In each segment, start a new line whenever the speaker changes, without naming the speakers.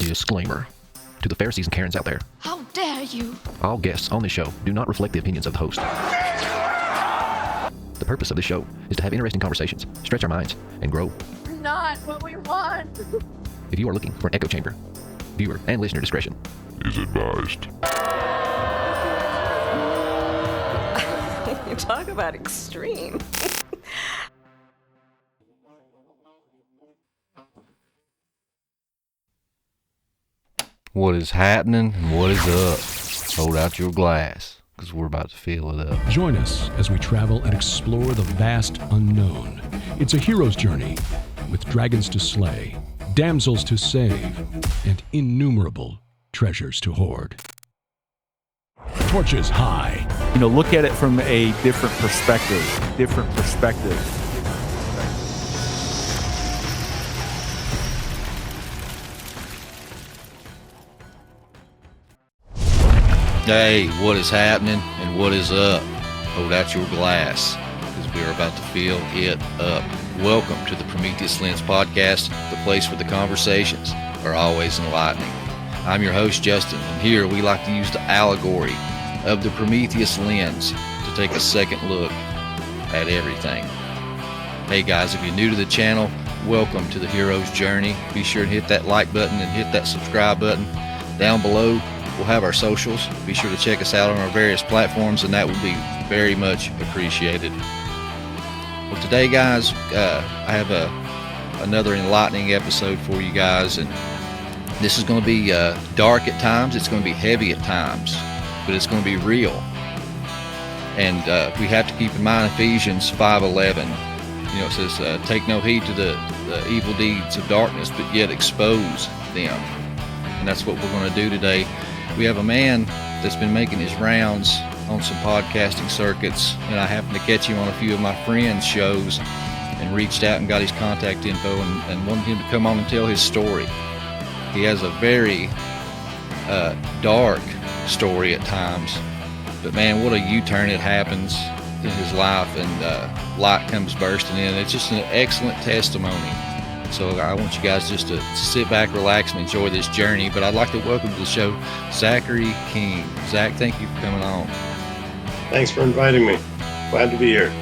Disclaimer. To the Pharisees and Karens out there.
How dare you?
All guests on this show do not reflect the opinions of the host. The purpose of this show is to have interesting conversations, stretch our minds, and grow.
Not what we want.
If you are looking for an echo chamber, viewer and listener discretion
is advised.
You talk about extreme.
What is happening and what is up? Hold out your glass, because we're about to fill it up.
Join us as we travel and explore the vast unknown. It's a hero's journey with dragons to slay, damsels to save, and innumerable treasures to hoard. Torches high.
Look at it from a different perspective.
Hey, what is happening and what is up? Hold out your glass, because we are about to fill it up. Welcome to the Prometheus Lens Podcast, the place where the conversations are always enlightening. I'm your host, Justin, and here we like to use the allegory of the Prometheus Lens to take a second look at everything. Hey guys, if you're new to the channel, welcome to the hero's journey. Be sure to hit that like button and hit that subscribe button. Down below, we'll have our socials. Be sure to check us out on our various platforms, and that would be very much appreciated. Well, today, guys, I have another enlightening episode for you guys, and this is going to be dark at times. It's going to be heavy at times, but it's going to be real. And we have to keep in mind Ephesians 5:11. It says, "Take no heed to the evil deeds of darkness, but yet expose them." And that's what we're going to do today. We have a man that's been making his rounds on some podcasting circuits, and I happened to catch him on a few of my friends' shows and reached out and got his contact info and wanted him to come on and tell his story. He has a very dark story at times, but man, what a U-turn it happens in his life, and light comes bursting in. It's just an excellent testimony. So I want you guys just to sit back, relax, and enjoy this journey. But I'd like to welcome to the show Zachary King. Zach, thank you for coming on.
Thanks for inviting me. Glad to be here.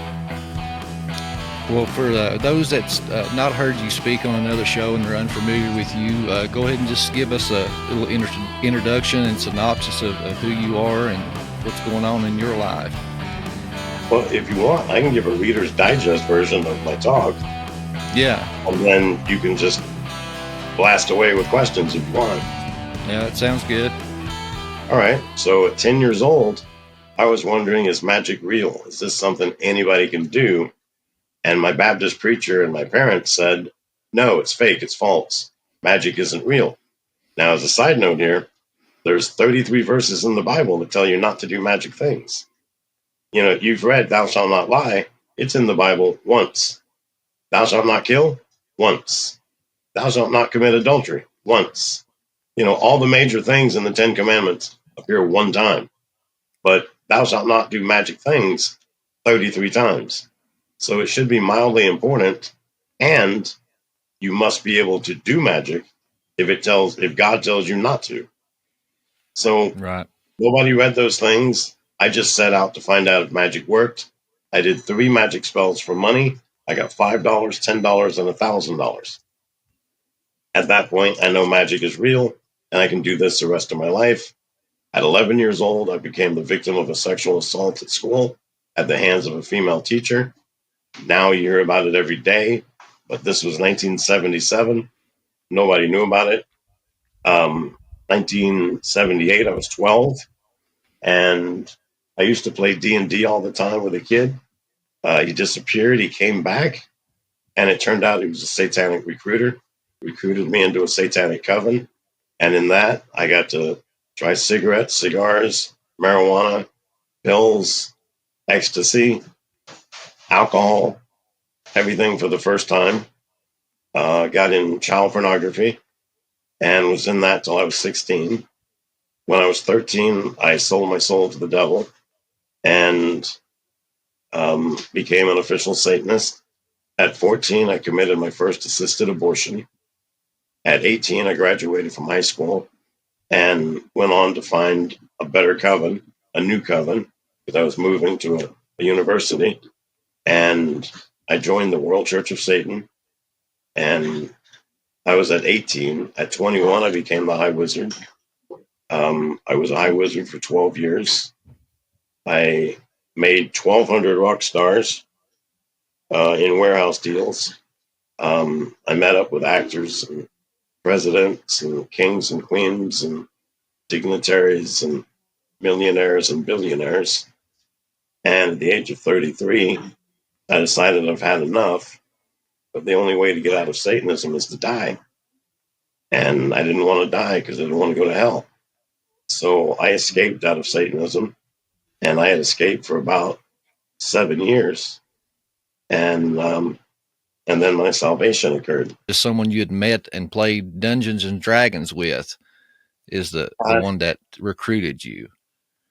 Well, for those that's not heard you speak on another show and they're unfamiliar with you, go ahead and just give us a little introduction and synopsis of who you are and what's going on in your life.
Well, if you want, I can give a Reader's Digest version of my talk.
Yeah.
And then you can just blast away with questions if you want.
Yeah, that sounds good.
All right. So at 10 years old, I was wondering, is magic real? Is this something anybody can do? And my Baptist preacher and my parents said, no, it's fake. It's false. Magic isn't real. Now, as a side note here, there's 33 verses in the Bible that tell you not to do magic things. You've read, thou shalt not lie. It's in the Bible once. Thou shalt not kill? Once. Thou shalt not commit adultery? Once. All the major things in the 10 Commandments appear one time. But thou shalt not do magic things 33 times. So it should be mildly important, and you must be able to do magic if God tells you not to. So
right.
Nobody read those things. I just set out to find out if magic worked. I did 3 magic spells for money. I got $5, $10, and $1,000. At that point, I know magic is real, and I can do this the rest of my life. At 11 years old, I became the victim of a sexual assault at school at the hands of a female teacher. Now you hear about it every day, but this was 1977. Nobody knew about it. 1978, I was 12, and I used to play D&D all the time with a kid. He disappeared. He came back, and it turned out he was a satanic recruiter. Recruited me into a satanic coven, and in that, I got to try cigarettes, cigars, marijuana, pills, ecstasy, alcohol, everything for the first time. Got in child pornography, and was in that till I was 16. When I was 13, I sold my soul to the devil, and became an official Satanist. At 14, I committed my first assisted abortion. At 18, I graduated from high school and went on to find a better coven, a new coven, because I was moving to a university. And I joined the World Church of Satan. And I was at 18. At 21, I became the High Wizard. I was a High Wizard for 12 years. I made 1,200 rock stars in warehouse deals. I met up with actors and presidents and kings and queens and dignitaries and millionaires and billionaires. And at the age of 33, I decided I've had enough, but the only way to get out of Satanism is to die. And I didn't want to die because I didn't want to go to hell. So I escaped out of Satanism, and I had escaped for about 7 years. And then my salvation occurred.
Just someone you had met and played Dungeons and Dragons with is the one that recruited you.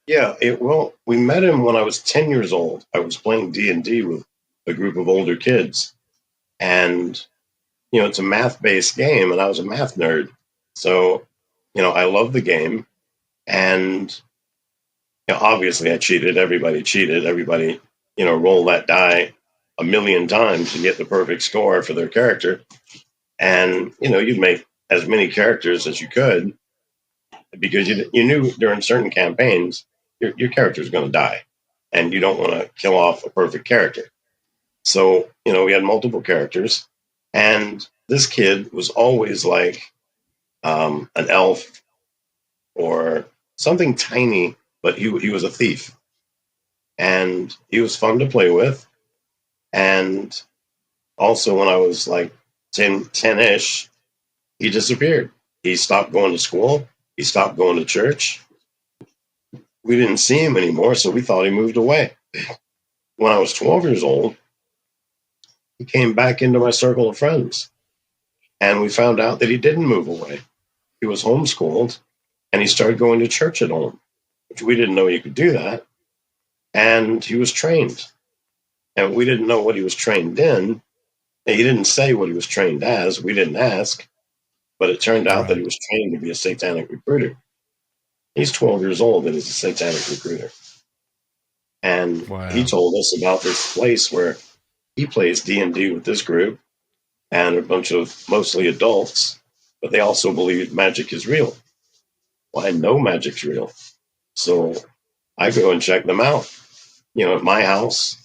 Yeah, we met him when I was 10 years old. I was playing D&D with a group of older kids. And, it's a math-based game, and I was a math nerd. So, I love the game. And, obviously I cheated. Everybody cheated. Everybody, rolled that die 1,000,000 times to get the perfect score for their character. And, you'd make as many characters as you could because you knew during certain campaigns your character is going to die, and you don't want to kill off a perfect character. So, we had multiple characters, and this kid was always like an elf or something tiny, but he was a thief, and he was fun to play with. And also, when I was like 10-ish, he disappeared. He stopped going to school. He stopped going to church. We didn't see him anymore, so we thought he moved away. When I was 12 years old, he came back into my circle of friends, and we found out that he didn't move away. He was homeschooled, and he started going to church at home, which we didn't know you could do that. And he was trained, and we didn't know what he was trained in. He didn't say what he was trained as. We didn't ask, but it turned out that he was trained to be a satanic recruiter. He's 12 years old and he's a satanic recruiter. And he told us about this place where he plays D&D with this group and a bunch of mostly adults, but they also believe magic is real. Well, I know magic's real. So I go and check them out. At my house,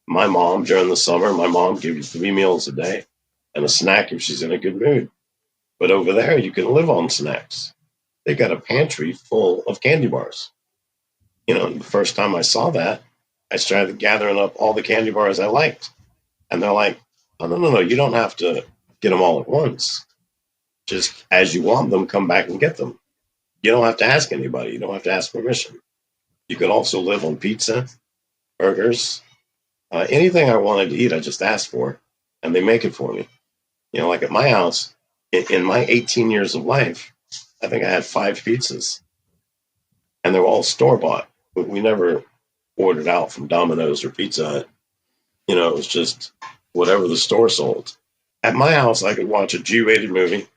my mom, during the summer, my mom gives you 3 meals a day and a snack if she's in a good mood. But over there, you can live on snacks. They got a pantry full of candy bars. The first time I saw that, I started gathering up all the candy bars I liked. And they're like, oh, no, you don't have to get them all at once. Just as you want them, come back and get them. You don't have to ask anybody. You don't have to ask permission. You could also live on pizza, burgers, anything I wanted to eat, I just asked for, and they make it for me. Like at my house, in my 18 years of life, I think I had 5 pizzas, and they were all store-bought. We never ordered out from Domino's or Pizza Hut. It was just whatever the store sold. At my house, I could watch a G-rated movie,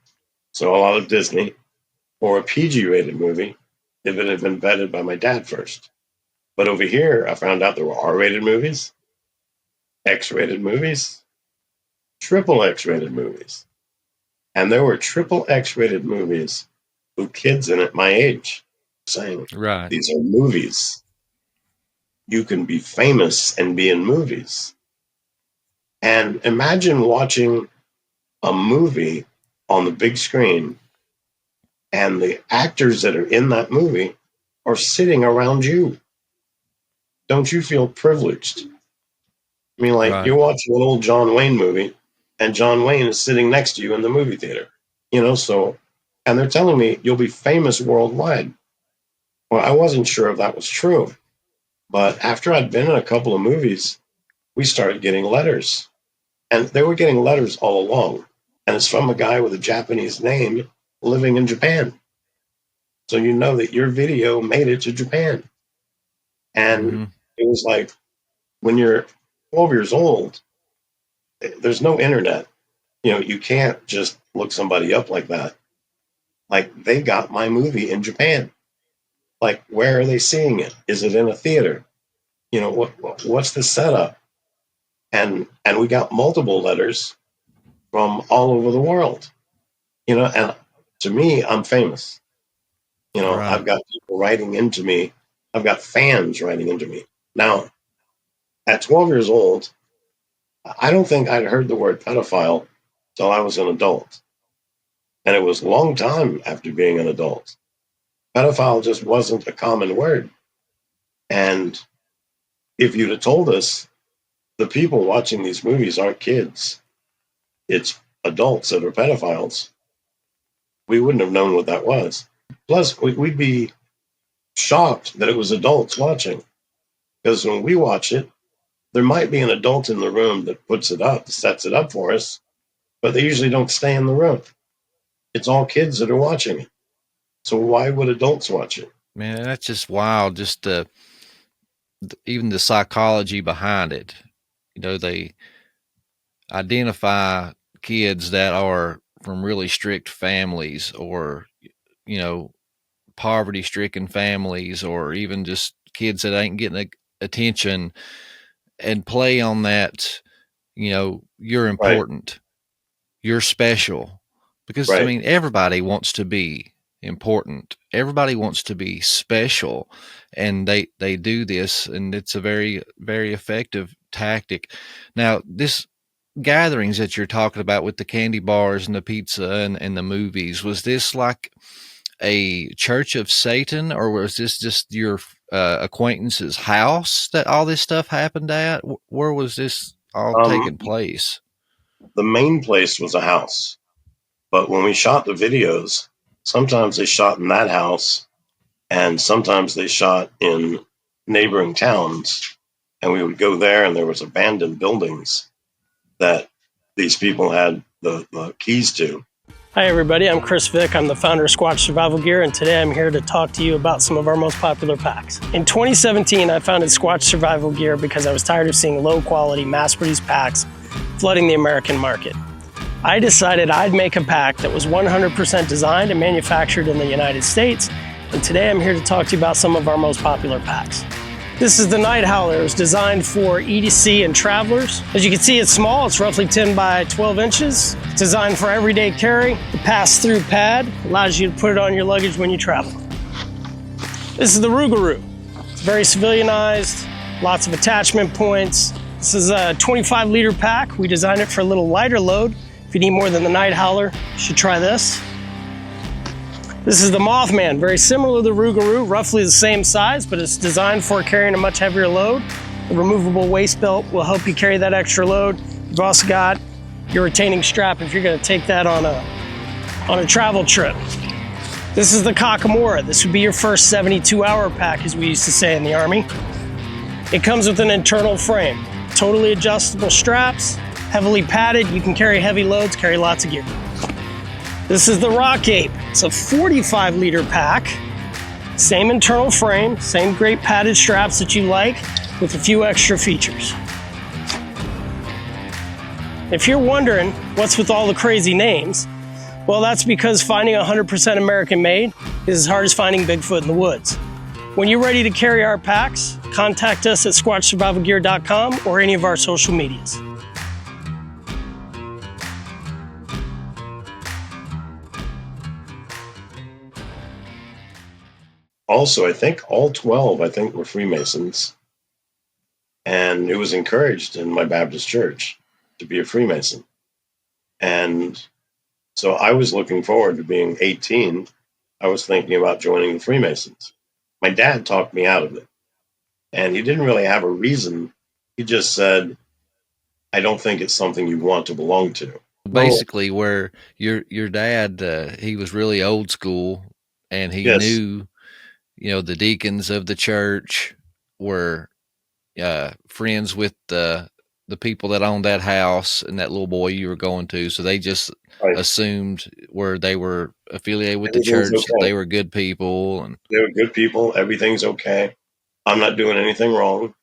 so a lot of Disney, or a PG-rated movie if it had been vetted by my dad first. But over here, I found out there were R-rated movies, X-rated movies, triple X-rated movies. And there were triple X-rated movies with kids in it my age saying, these are movies. You can be famous and be in movies. And imagine watching a movie on the big screen and the actors that are in that movie are sitting around you. Don't you feel privileged? I mean, you're watching an old John Wayne movie and John Wayne is sitting next to you in the movie theater, and they're telling me you'll be famous worldwide. Well, I wasn't sure if that was true, but after I'd been in a couple of movies, we started getting letters, and they were getting letters all along. And it's from a guy with a Japanese name living in Japan. So you know that your video made it to Japan. And it was like, when you're 12 years old, there's no internet. You can't just look somebody up like that. Like, they got my movie in Japan. Like, where are they seeing it? Is it in a theater? What's the setup? And we got multiple letters from all over the world. And to me, I'm famous.
Right.
I've got people writing into me. I've got fans writing into me. Now, at 12 years old, I don't think I'd heard the word pedophile till I was an adult. And it was a long time after being an adult. Pedophile just wasn't a common word. And if you'd have told us the people watching these movies aren't kids, it's adults that are pedophiles, we wouldn't have known what that was. Plus, we'd be shocked that it was adults watching. Because when we watch it, there might be an adult in the room that puts it up, sets it up for us, but they usually don't stay in the room. It's all kids that are watching it. So why would adults watch it?
Man, that's just wild. Just even the psychology behind it. They identify kids that are from really strict families, or poverty-stricken families, or even just kids that ain't getting attention, and play on that. You're important, you're special, because I
Right.
mean, everybody wants to be important, everybody wants to be special, and they do this, and it's a very, very effective tactic. Now, this gatherings that you're talking about with the candy bars and the pizza and the movies, was this like a church of Satan, or was this just your acquaintance's house that all this stuff happened at? Where was this all taking place?
The main place was a house. But when we shot the videos, sometimes they shot in that house, and sometimes they shot in neighboring towns. And we would go there, and there was abandoned buildings that these people had the keys to.
Hi everybody, I'm Chris Vick. I'm the founder of Squatch Survival Gear, and today I'm here to talk to you about some of our most popular packs. In 2017, I founded Squatch Survival Gear because I was tired of seeing low-quality, mass-produced packs flooding the American market. I decided I'd make a pack that was 100% designed and manufactured in the United States, and today I'm here to talk to you about some of our most popular packs. This is the Night Howler. It was designed for EDC and travelers. As you can see, it's small. It's roughly 10 by 12 inches. It's designed for everyday carry. The pass-through pad allows you to put it on your luggage when you travel. This is the Rougarou. It's very civilianized, lots of attachment points. This is a 25-liter pack. We designed it for a little lighter load. If you need more than the Night Howler, you should try this. This is the Mothman, very similar to the Rougarou, roughly the same size, but it's designed for carrying a much heavier load. The removable waist belt will help you carry that extra load. You've also got your retaining strap if you're going to take that on a travel trip. This is the Kakamora. This would be your first 72-hour pack, as we used to say in the Army. It comes with an internal frame, totally adjustable straps, heavily padded. You can carry heavy loads, carry lots of gear. This is the Rock Ape. It's a 45-liter pack. Same internal frame, same great padded straps that you like, with a few extra features. If you're wondering what's with all the crazy names, well, that's because finding 100% American made is as hard as finding Bigfoot in the woods. When you're ready to carry our packs, contact us at squatchsurvivalgear.com or any of our social medias.
Also, I think all 12, were Freemasons. And it was encouraged in my Baptist church to be a Freemason. And so I was looking forward to being 18. I was thinking about joining the Freemasons. My dad talked me out of it. And he didn't really have a reason. He just said, I don't think it's something you want to belong to.
Basically, where your dad, he was really old school, and he knew, the deacons of the church were friends with the people that owned that house and that little boy you were going to. So they just assumed where they were affiliated with the church, that they were good people. And
they were good people. Everything's okay. I'm not doing anything wrong.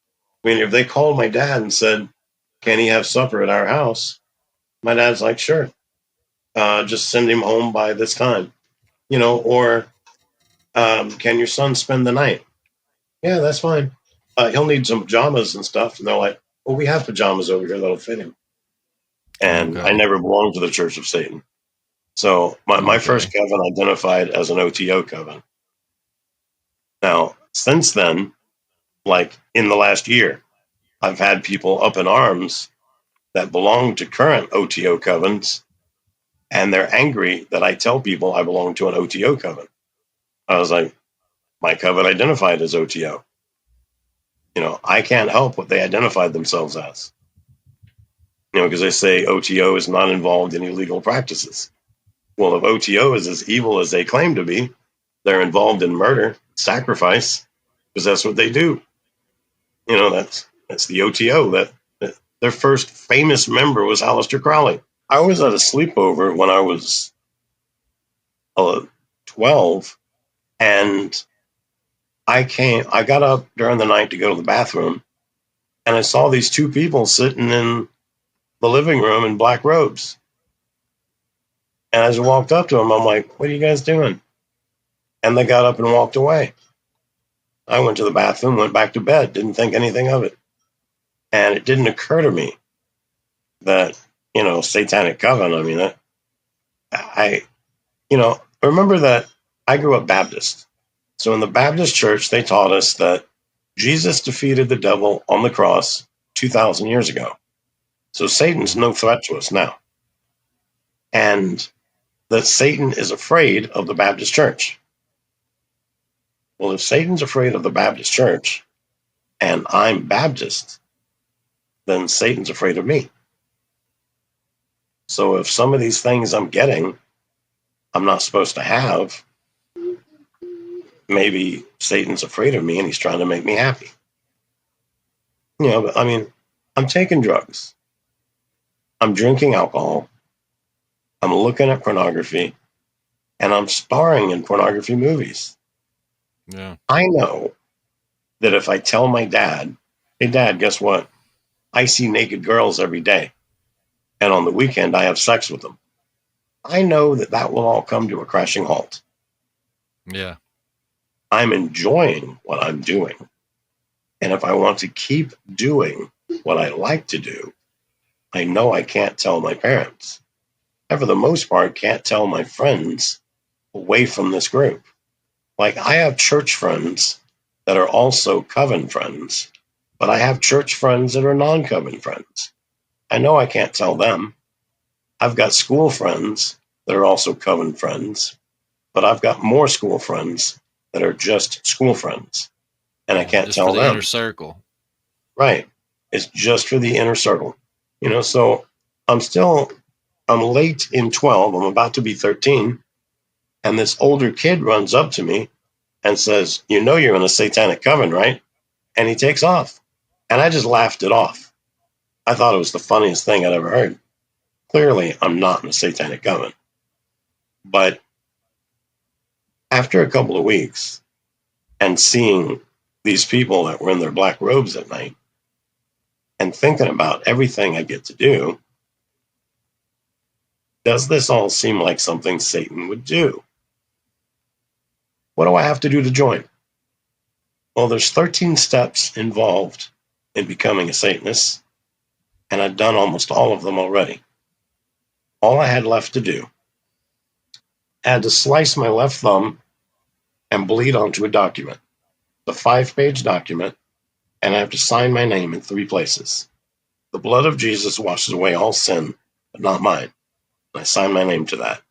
I mean, if they called my dad and said, can he have supper at our house? My dad's like, sure, just send him home by this time, or can your son spend the night? Yeah, that's fine. He'll need some pajamas and stuff. And they're like, well, we have pajamas over here that'll fit him. And
Okay.
I never belonged to the Church of Satan. So my first coven identified as an OTO coven. Now, since then, like in the last year, I've had people up in arms that belong to current OTO covens, and they're angry that I tell people I belong to an OTO coven. I was like, my coven identified as OTO. I can't help what they identified themselves as. Because they say OTO is not involved in illegal practices. Well, if OTO is as evil as they claim to be, they're involved in murder, sacrifice, because that's what they do. That's the OTO. That their first famous member was Alistister Crowley. I was at a sleepover when I was 12, and I got up during the night to go to the bathroom, and I saw these two people sitting in the living room in black robes. And as I walked up to them, I'm like, what are you guys doing? And they got up and walked away. I went to the bathroom, went back to bed, didn't think anything of it. And it didn't occur to me that, satanic coven, remember that I grew up Baptist. So in the Baptist church, they taught us that Jesus defeated the devil on the cross 2,000 years ago. So Satan's no threat to us now. And that Satan is afraid of the Baptist church. Well, if Satan's afraid of the Baptist church and I'm Baptist, then Satan's afraid of me. So if some of these things I'm getting, I'm not supposed to have, maybe Satan's afraid of me and he's trying to make me happy. But I'm taking drugs. I'm drinking alcohol. I'm looking at pornography, and I'm starring in pornography movies.
Yeah.
I know that if I tell my dad, hey, Dad, guess what? I see naked girls every day, and on the weekend I have sex with them. I know that will all come to a crashing halt.
Yeah.
I'm enjoying what I'm doing. And if I want to keep doing what I like to do, I know I can't tell my parents. I, for the most part, can't tell my friends away from this group. Like, I have church friends that are also coven friends, but I have church friends that are non-coven friends. I know I can't tell them. I've got school friends that are also coven friends, but I've got more school friends that are just school friends, and I can't
just
tell
for the
them.
Inner circle.
Right. It's just for the inner circle. So I'm late in 12. I'm about to be 13. And this older kid runs up to me and says, you're in a satanic coven, right? And he takes off. And I just laughed it off. I thought it was the funniest thing I'd ever heard. Clearly, I'm not in a satanic coven. But after a couple of weeks and seeing these people that were in their black robes at night and thinking about everything I get to do, does this all seem like something Satan would do? What do I have to do to join? Well, there's 13 steps involved in becoming a Satanist, and I've done almost all of them already. All I had left to do, I had to slice my left thumb and bleed onto a document, the 5-page document, and I have to sign my name in 3 places. The blood of Jesus washes away all sin, but not mine. I sign my name to that.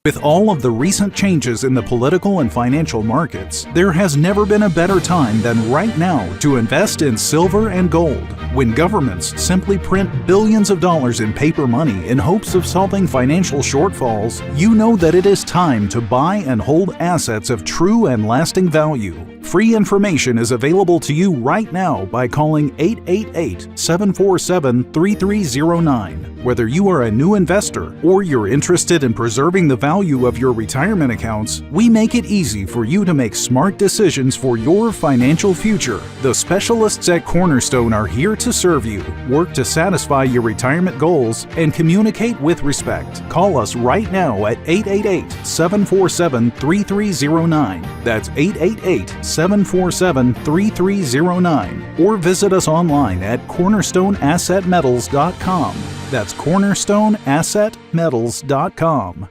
With all of the recent changes in the political and financial markets, there has never been a better time than right now to invest in silver and gold. When governments simply print billions of dollars in paper money in hopes of solving financial shortfalls, you know that it is time to buy and hold assets of true and lasting value. Free information is available to you right now by calling 888-747-3309. Whether you are a new investor or you're interested in preserving the value value of your retirement accounts, we make it easy for you to make smart decisions for your financial future. The specialists at Cornerstone are here to serve you, work to satisfy your retirement goals, and communicate with respect. Call us right now at 888-747-3309. That's 888-747-3309. Or visit us online at cornerstoneassetmetals.com. That's cornerstoneassetmetals.com.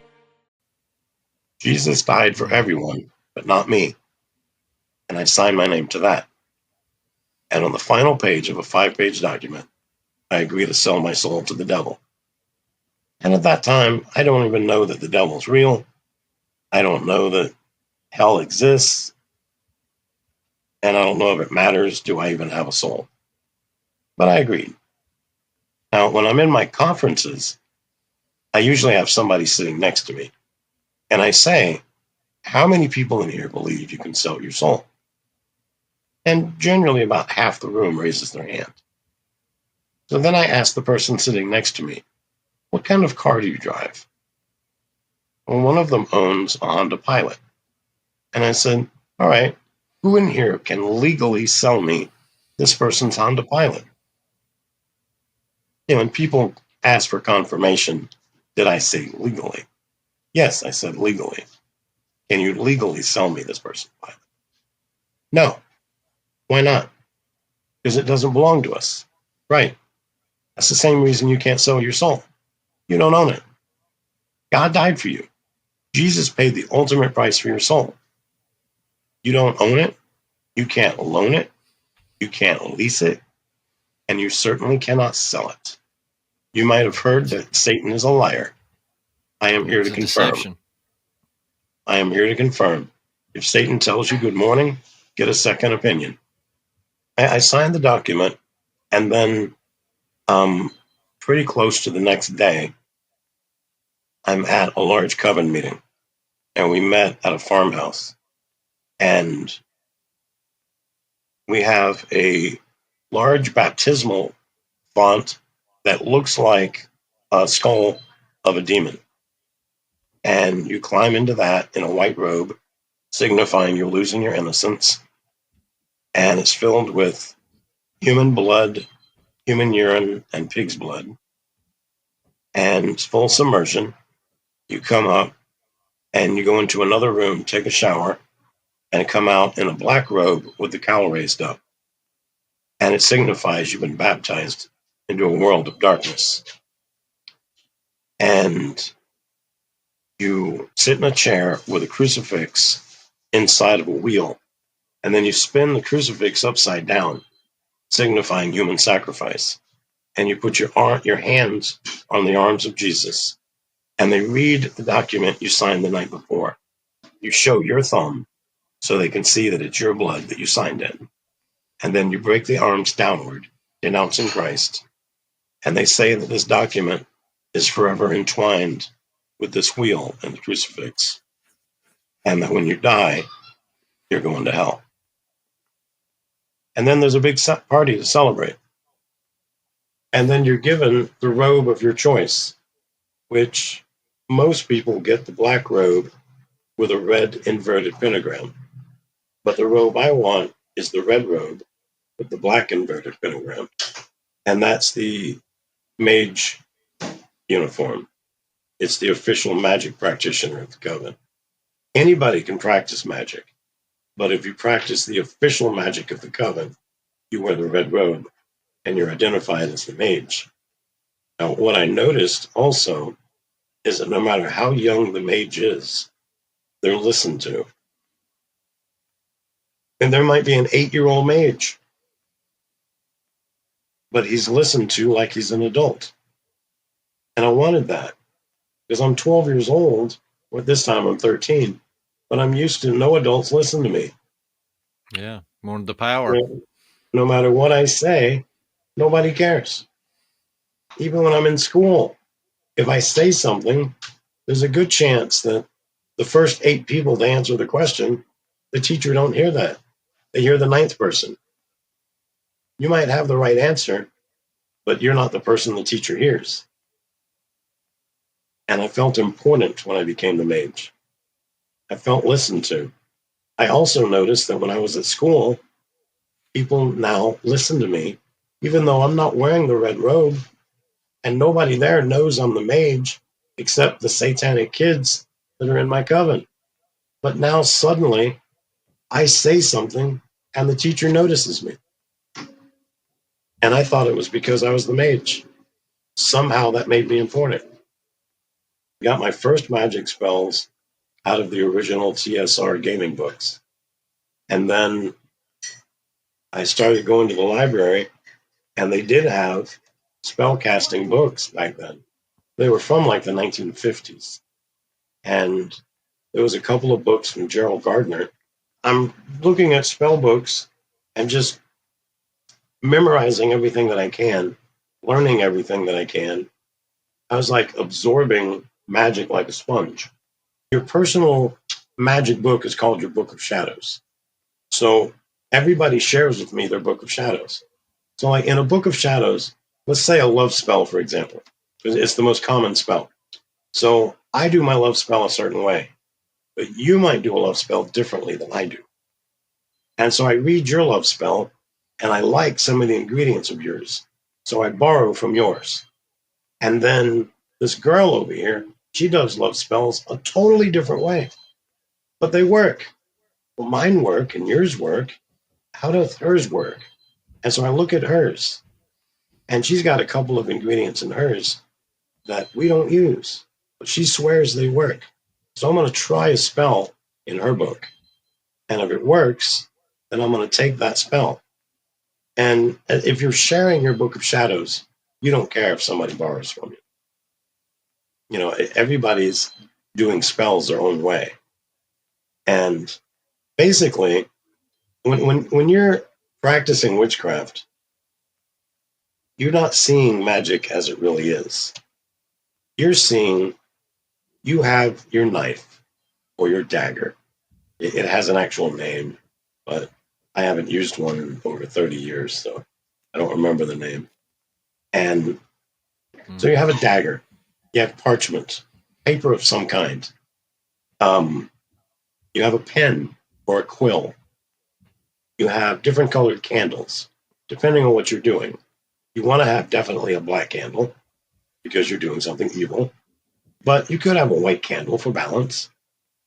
Jesus died for everyone, but not me. And I signed my name to that. And on the final page of a 5-page document, I agree to sell my soul to the devil. And at that time, I don't even know that the devil's real. I don't know that hell exists. And I don't know if it matters. Do I even have a soul? But I agreed. Now, when I'm in my conferences, I usually have somebody sitting next to me. And I say, how many people in here believe you can sell your soul? And generally about half the room raises their hand. So then I ask the person sitting next to me, what kind of car do you drive? Well, one of them owns a Honda Pilot. And I said, all right, who in here can legally sell me this person's Honda Pilot? When people ask for confirmation, did I say legally? Yes, I said legally. Can you legally sell me this person's Pilot? No. Why not? Because it doesn't belong to us. Right. That's the same reason you can't sell your soul. You don't own it. God died for you. Jesus paid the ultimate price for your soul. You don't own it. You can't loan it. You can't lease it. And you certainly cannot sell it. You might have heard that Satan is a liar. I am here to confirm.
Deception.
I am here to confirm. If Satan tells you good morning, get a second opinion. I signed the document, and then pretty close to the next day, I'm at a large coven meeting, and we met at a farmhouse. And we have a large baptismal font that looks like a skull of a demon. And you climb into that in a white robe, signifying you're losing your innocence. And it's filled with human blood, human urine, and pig's blood. And it's full submersion. You come up and you go into another room, take a shower, and come out in a black robe with the cowl raised up. And it signifies you've been baptized into a world of darkness. And you sit in a chair with a crucifix inside of a wheel, and then you spin the crucifix upside down, signifying human sacrifice. And you put your hands on the arms of Jesus, and they read the document you signed the night before. You show your thumb so they can see that it's your blood that you signed in. And then you break the arms downward, denouncing Christ. And they say that this document is forever entwined with this wheel and the crucifix. And that when you die, you're going to hell. And then there's a big party to celebrate. And then you're given the robe of your choice, which most people get the black robe with a red inverted pentagram. But the robe I want is the red robe with the black inverted pentagram. And that's the mage uniform. It's the official magic practitioner of the Coven. Anybody can practice magic, but if you practice the official magic of the Coven, you wear the red robe and you're identified as the mage. Now, what I noticed also is that no matter how young the mage is, they're listened to. And there might be an 8-year-old mage, but he's listened to like he's an adult. And I wanted that because I'm 12 years old, or this time I'm 13, but I'm used to no adults listen to me.
Yeah, more the power.
No matter what I say, nobody cares. Even when I'm in school, if I say something, there's a good chance that the first 8 people to answer the question, the teacher don't hear that. They hear the 9th person. You might have the right answer, but you're not the person the teacher hears. And I felt important when I became the mage. I felt listened to. I also noticed that when I was at school, people now listen to me, even though I'm not wearing the red robe, and nobody there knows I'm the mage except the satanic kids that are in my coven. But now suddenly I say something and the teacher notices me. And I thought it was because I was the mage. Somehow that made me important. I got my first magic spells out of the original TSR gaming books. And then I started going to the library, and they did have spell casting books back then. They were from like the 1950s. And there was a couple of books from Gerald Gardner. I'm looking at spell books and just memorizing everything that I can, learning everything that I can. I was like absorbing magic like a sponge. Your personal magic book is called your Book of Shadows. So everybody shares with me their Book of Shadows. So like in a Book of Shadows, let's say a love spell, for example. It's the most common spell. So I do my love spell a certain way, but you might do a love spell differently than I do. And so I read your love spell, and I like some of the ingredients of yours. So I borrow from yours. And then this girl over here, she does love spells a totally different way. But they work. Well, mine work and yours work. How does hers work? And so I look at hers, and she's got a couple of ingredients in hers that we don't use, but she swears they work. So I'm going to try a spell in her book. And if it works, then I'm going to take that spell. And if you're sharing your Book of Shadows, you don't care if somebody borrows from you. You know, everybody's doing spells their own way. And basically, when you're practicing witchcraft, you're not seeing magic as it really is. You're seeing you have your knife or your dagger. It has an actual name, but I haven't used one in over 30 years, so I don't remember the name. And so you have a dagger. You have parchment, paper of some kind. You have a pen or a quill. You have different colored candles, depending on what you're doing. You want to have definitely a black candle because you're doing something evil. But you could have a white candle for balance,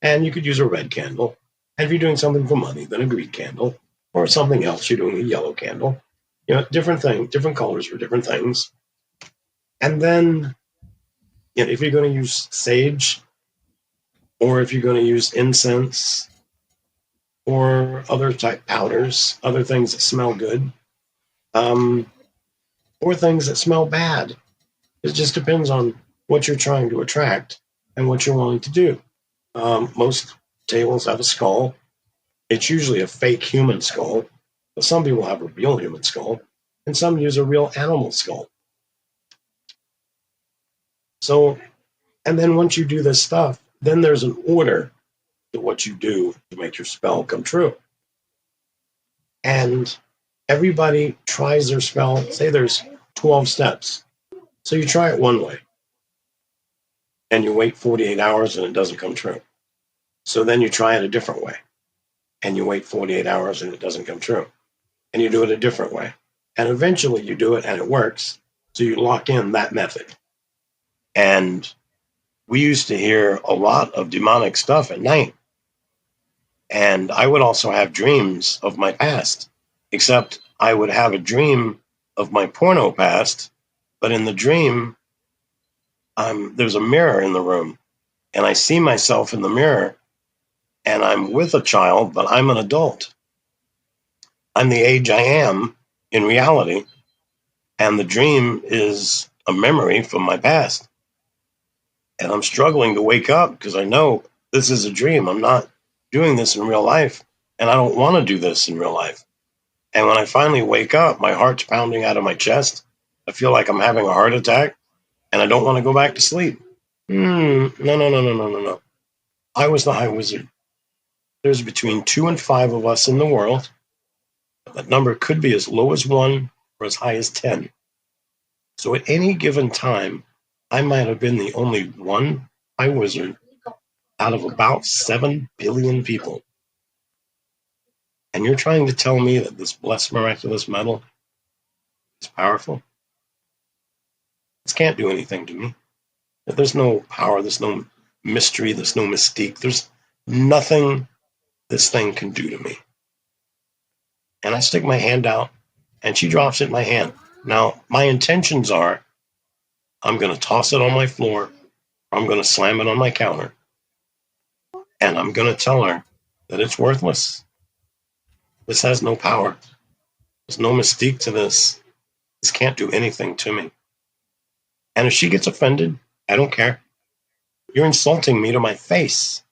and you could use a red candle. And if you're doing something for money, then a green candle, or something else, you're doing a yellow candle. You know, different things, different colors for different things. And then, you know, if you're going to use sage, or if you're going to use incense, or other type powders, other things that smell good, or things that smell bad. It just depends on what you're trying to attract and what you're wanting to do. Most tables have a skull. It's usually a fake human skull, but some people have a real human skull, and some use a real animal skull. So, and then once you do this stuff, then there's an order to what you do to make your spell come true. And everybody tries their spell. Say there's 12 steps. So you try it one way, and you wait 48 hours and it doesn't come true. So then you try it a different way, and you wait 48 hours and it doesn't come true. And you do it a different way. And eventually you do it and it works. So you lock in that method. And we used to hear a lot of demonic stuff at night. And I would also have dreams of my past, except I would have a dream of my porno past, but in the dream, there's a mirror in the room, and I see myself in the mirror, and I'm with a child, but I'm an adult. I'm the age I am in reality, and the dream is a memory from my past. And I'm struggling to wake up because I know this is a dream. I'm not doing this in real life, and I don't want to do this in real life. And when I finally wake up, my heart's pounding out of my chest. I feel like I'm having a heart attack, and I don't want to go back to sleep. No. I was the High Wizard. There's between 2 and 5 of us in the world. That number could be as low as 1 or as high as 10. So at any given time, I might have been the only one high wizard out of about 7 billion people. And you're trying to tell me that this blessed miraculous metal is powerful? This can't do anything to me. There's no power, there's no mystery, there's no mystique, there's nothing this thing can do to me. And I stick my hand out, and she drops it in my hand. Now, my intentions are, I'm going to toss it on my floor, or I'm going to slam it on my counter, and I'm going to tell her that it's worthless. This has no power. There's no mystique to this. This can't do anything to me. And if she gets offended, I don't care. You're insulting me to my face.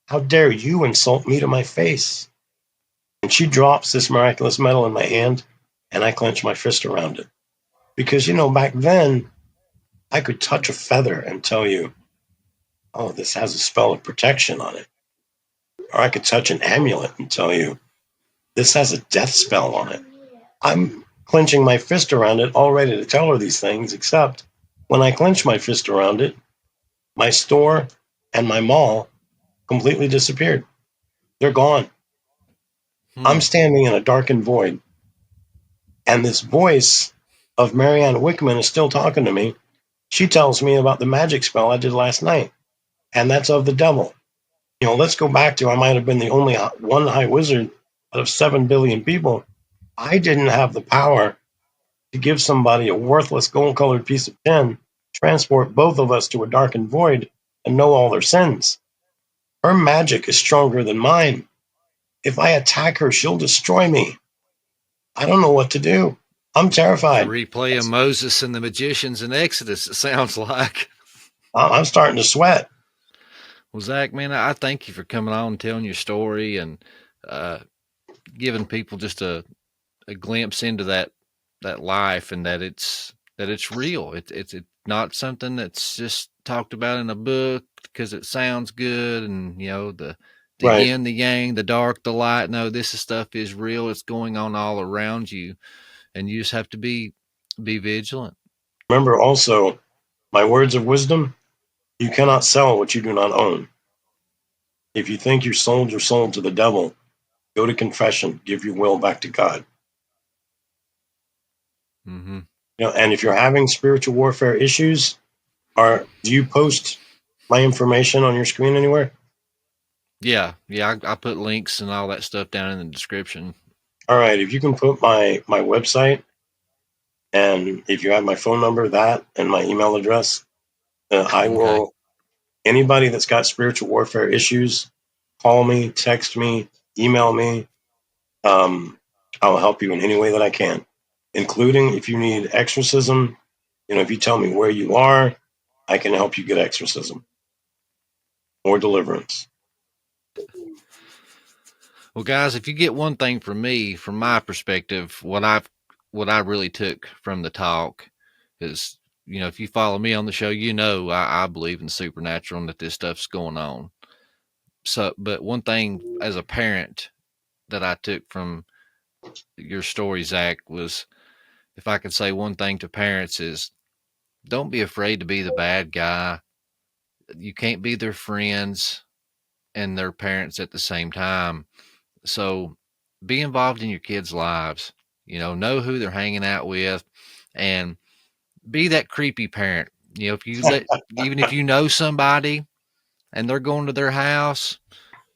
How dare you insult me to my face? And she drops this miraculous metal in my hand, and I clench my fist around it. Because, back then, I could touch a feather and tell you, oh, this has a spell of protection on it. Or I could touch an amulet and tell you, this has a death spell on it. I'm clenching my fist around it, all ready to tell her these things, except when I clench my fist around it, my store and my mall completely disappeared. They're gone. I'm standing in a darkened void. And this voice of Marianne Wickman is still talking to me. She tells me about the magic spell I did last night. And that's of the devil. Let's go back to, I might have been the only one high wizard out of 7 billion people. I didn't have the power to give somebody a worthless gold-colored piece of tin, transport both of us to a darkened void, and know all their sins. Her magic is stronger than mine. If I attack her, she'll destroy me. I don't know what to do. I'm terrified.
The replay of Moses and the magicians in Exodus, it sounds like.
I'm starting to sweat.
Well, Zach, man, I thank you for coming on and telling your story and giving people just a glimpse into that life, and that it's real. It's not something that's just talked about in a book because it sounds good, and the
Right.
yin, the yang, the dark, the light. No, this stuff is real. It's going on all around you, and you just have to be vigilant.
Remember also, my words of wisdom, you cannot sell what you do not own. If you think you sold your soul to the devil, go to confession, give your will back to God.
Mm-hmm.
And if you're having spiritual warfare issues, do you post my information on your screen anywhere?
Yeah. I put links and all that stuff down in the description.
All right. If you can put my website, and if you have my phone number, that, and my email address, I will, anybody that's got spiritual warfare issues, call me, text me, email me. I'll help you in any way that I can, including if you need exorcism. If you tell me where you are, I can help you get exorcism or deliverance.
Well, guys, if you get one thing from me, from my perspective, what I really took from the talk is, if you follow me on the show, I believe in supernatural and that this stuff's going on. So, but one thing as a parent that I took from your story, Zach, was, if I could say one thing to parents, is don't be afraid to be the bad guy. You can't be their friends and their parents at the same time. So be involved in your kids' lives, know who they're hanging out with, and be that creepy parent. If you even if you know somebody and they're going to their house,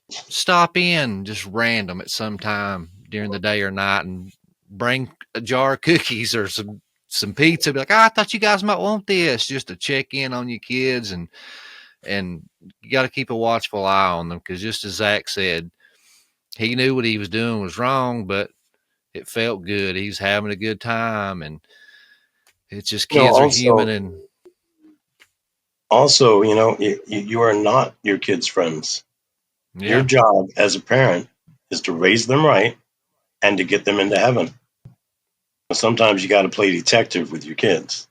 stop in just random at some time during the day or night and bring a jar of cookies or some pizza. Be like, I thought you guys might want this, just to check in on your kids, and you got to keep a watchful eye on them, because just as Zach said, he knew what he was doing was wrong, but it felt good. He was having a good time, and it's just kids are human. And
also, you are not your kids' friends.
yeah.
Your job as a parent is to raise them right and to get them into heaven. Sometimes you got to play detective with your kids.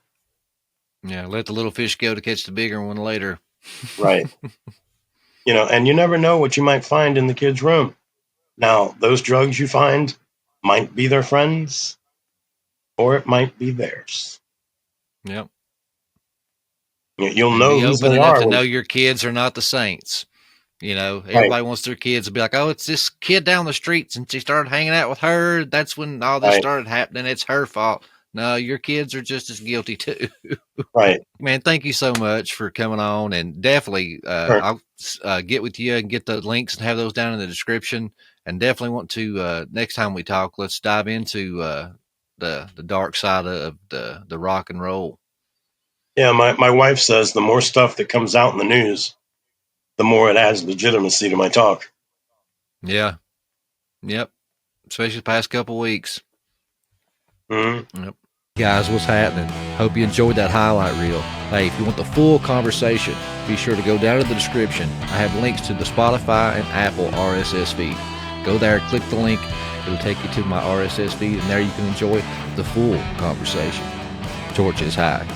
Yeah, let the little fish go to catch the bigger one later.
Right. And you never know what you might find in the kids' room. Now, those drugs you find might be their friends, or it might be theirs.
Yep.
You'll know
be
who
open
they
enough
are.
to know your kids are not the saints. You know, everybody wants their kids to be like, oh, it's this kid down the street, since she started hanging out with her, that's when all this started happening. It's her fault. No, your kids are just as guilty too.
Right.
Man, thank you so much for coming on, and definitely I'll get with you and get the links and have those down in the description. And definitely want to next time we talk, let's dive into the dark side of the rock and roll.
Yeah, my wife says the more stuff that comes out in the news, the more it adds legitimacy to my talk.
Yeah. Yep. Especially the past couple weeks.
Mm-hmm.
Yep. Guys, what's happening? Hope you enjoyed that highlight reel. Hey, if you want the full conversation, be sure to go down to the description. I have links to the Spotify and Apple RSS feed. Go there, click the link. It'll take you to my RSS feed, and there you can enjoy the full conversation. Torch is high.